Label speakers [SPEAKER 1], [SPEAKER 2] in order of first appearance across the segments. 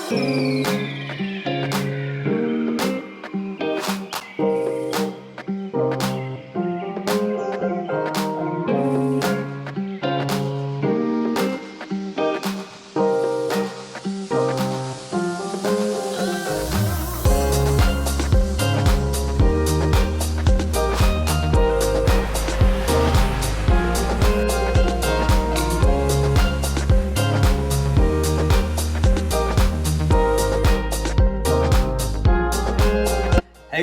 [SPEAKER 1] Hey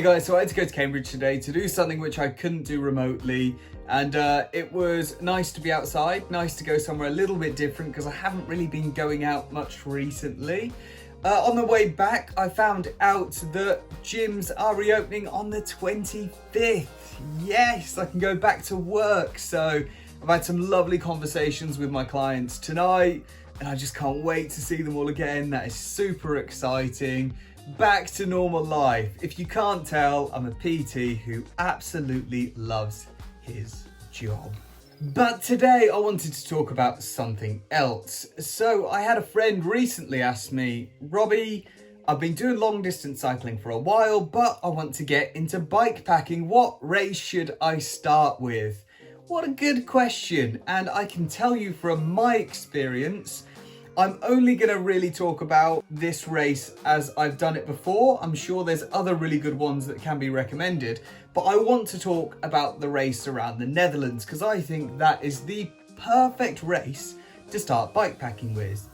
[SPEAKER 1] guys, so I had to go to Cambridge today to do something which I couldn't do remotely, and it was nice to be outside, nice to go somewhere a little bit different because I haven't really been going out much recently. On the way back, I found out that gyms are reopening on the 25th. Yes, I can go back to work. So I've had some lovely conversations with my clients tonight, and I just can't wait to see them all again. That is super exciting. Back to normal life. If you can't tell, I'm a PT who absolutely loves his job. But today I wanted to talk about something else. So I had a friend recently ask me, Robbie, I've been doing long distance cycling for a while, but I want to get into bike packing. What race should I start with? What a good question. And I can tell you from my experience, I'm only going to really talk about this race as I've done it before. I'm sure there's other really good ones that can be recommended, but I want to talk about the race around the Netherlands because I think that is the perfect race to start bikepacking with.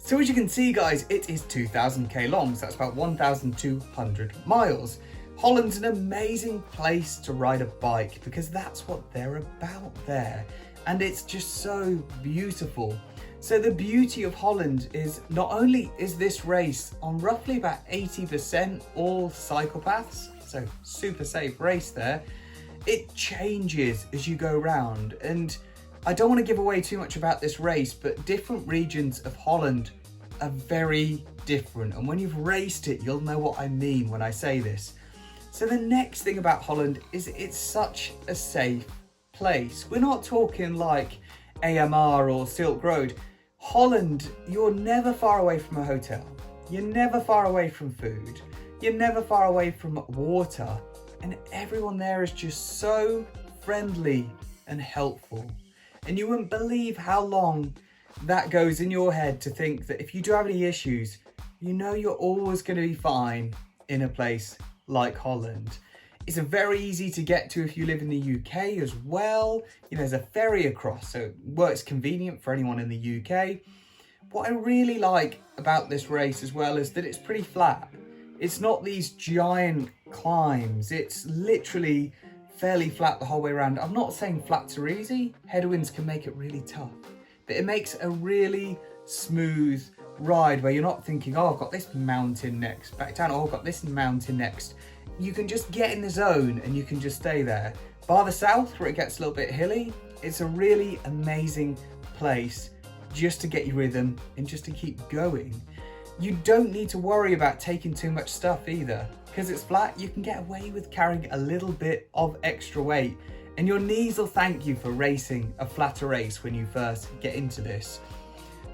[SPEAKER 1] So as you can see guys, it is 2000k long, so that's about 1,200 miles. Holland's an amazing place to ride a bike because that's what they're about there. And it's just so beautiful. So the beauty of Holland is not only is this race on roughly about 80% all cycle paths, so super safe race there, it changes as you go around. And I don't want to give away too much about this race, but different regions of Holland are very different, and when you've raced it you'll know what I mean when I say this. So the next thing about Holland is it's such a safe place. We're not talking like AMR or Silk Road. Holland, you're never far away from a hotel, you're never far away from food, you're never far away from water, and everyone there is just so friendly and helpful. And you wouldn't believe how long that goes in your head to think that if you do have any issues, you know you're always going to be fine in a place like Holland. It's a very easy to get to if you live in the UK as well. You know, there's a ferry across, so it works convenient for anyone in the UK. What I really like about this race as well is that it's pretty flat. It's not these giant climbs. It's literally fairly flat the whole way around. I'm not saying flats are easy. Headwinds can make it really tough. But it makes a really smooth ride where you're not thinking, oh, I've got this mountain next, back down, oh, I've got this mountain next. You can just get in the zone and you can just stay there. Bar the south, where it gets a little bit hilly, it's a really amazing place just to get your rhythm and just to keep going. You don't need to worry about taking too much stuff either. Because it's flat, you can get away with carrying a little bit of extra weight. And your knees will thank you for racing a flatter race when you first get into this.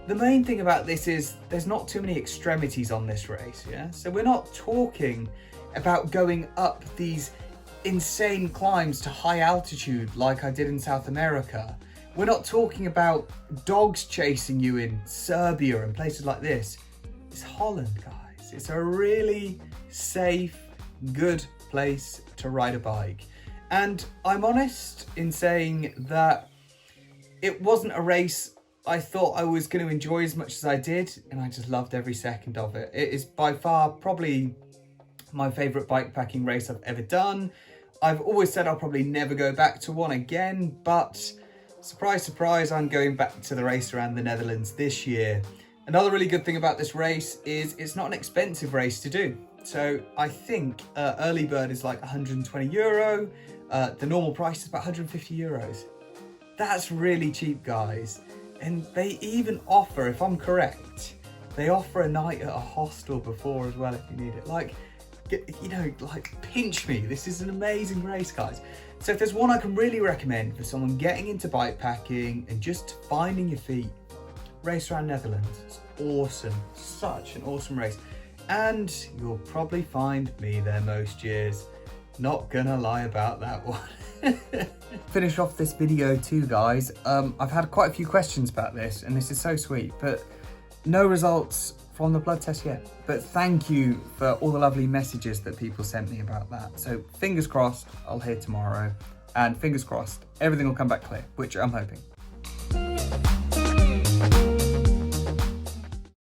[SPEAKER 1] The main thing about this is there's not too many extremities on this race, yeah? So we're not talking about going up these insane climbs to high altitude like I did in South America. We're not talking about dogs chasing you in Serbia and places like this. It's Holland, guys. It's a really safe, good place to ride a bike. And I'm honest in saying that it wasn't a race I thought I was going to enjoy as much as I did, and I just loved every second of it. It is by far probably my favourite bikepacking race I've ever done. I've always said I'll probably never go back to one again, but surprise, surprise, I'm going back to the race around the Netherlands this year. Another really good thing about this race is it's not an expensive race to do. So I think early bird is like 120 euro. The normal price is about 150 euros. That's really cheap, guys. And they even offer, if I'm correct, They offer a night at a hostel before as well if you need it. Like, you know, like pinch me. This is an amazing race, guys. So if there's one I can really recommend for someone getting into bike packing and just finding your feet, Race Around Netherlands. It's awesome, such an awesome race. And you'll probably find me there most years. Not gonna lie about that one. Finish off this video too, guys. I've had quite a few questions about this, and this is so sweet, but no results from the blood test yet. But thank you for all the lovely messages that people sent me about that. So fingers crossed, I'll hear tomorrow, and fingers crossed, everything will come back clear, which I'm hoping.